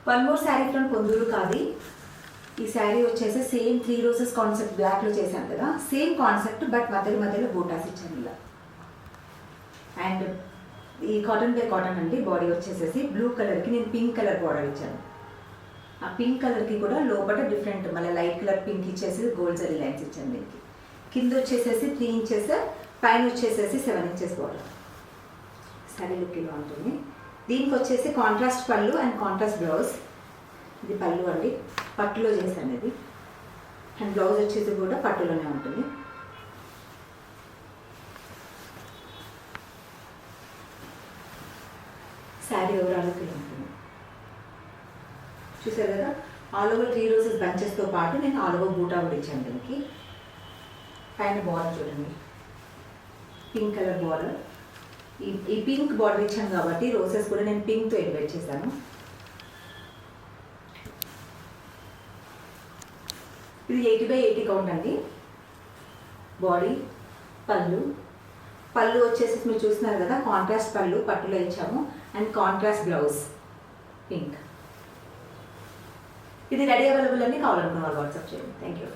One more sari from Ponduru కాది. ఈ శారీ వచ్చేసి సేమ్ 3 రోజెస్ కాన్సెప్ట్ బ్లాక్లో చేశాను కదా, సేమ్ కాన్సెప్ట్ బట్ మధ్యలో మధ్యలో బూటాస్ ఇచ్చాను ఇలా. అండ్ ఈ కాటన్ బై కాటన్ అండి. బాడీ వచ్చేసేసి బ్లూ కలర్కి నేను పింక్ కలర్ బార్డర్ ఇచ్చాను. ఆ పింక్ కలర్కి కూడా లోపల డిఫరెంట్ మళ్ళీ లైట్ కలర్ పింక్ ఇచ్చేసి గోల్డ్ జరీ లైన్స్ ఇచ్చాను దీనికి. కింద వచ్చేసేసి 3 ఇంచెస్, పైన వచ్చేసేసి 7 ఇంచెస్ బార్డర్. శారీ లుక్ ఇలా ఉంటుంది. దీనికి వచ్చేసి కాంట్రాస్ట్ పళ్ళు అండ్ కాంట్రాస్ట్ బ్లౌజ్. ఇది పళ్ళు అండి, పట్టులో చేశాను ఇది. అండ్ బ్లౌజ్ వచ్చేసి కూడా పట్టులోనే ఉంటుంది. శారీ ఓవరాల్ లుక్ ఇలా ఉంటుంది. చూసారు కదా, ఆల్ ఓవర్ 3 రోజెస్ బంచెస్తో పాటు నేను ఆల్ ఓవర్ బూటా కూడా ఇచ్చాను దీనికి. పైన బార్డర్ చూడండి, పింక్ కలర్ బార్డర్. ఈ పింక్ బార్డర్ ఇచ్చాను కాబట్టి రోజెస్ కూడా నేను పింక్తో ఎలివేట్ చేశాను. ఇది 80/80 కౌంట్ అండి. బాడీ, పళ్ళు వచ్చేసి మీరు చూస్తున్నారు కదా, కాంట్రాస్ట్ పళ్ళు పట్టులో ఇచ్చాము అండ్ కాంట్రాస్ట్ బ్లౌజ్ పింక్. ఇది రెడీ అవైలబుల్ అన్ని కావాలనుకున్న వాళ్ళు వాట్సాప్ చేయండి. Thank you.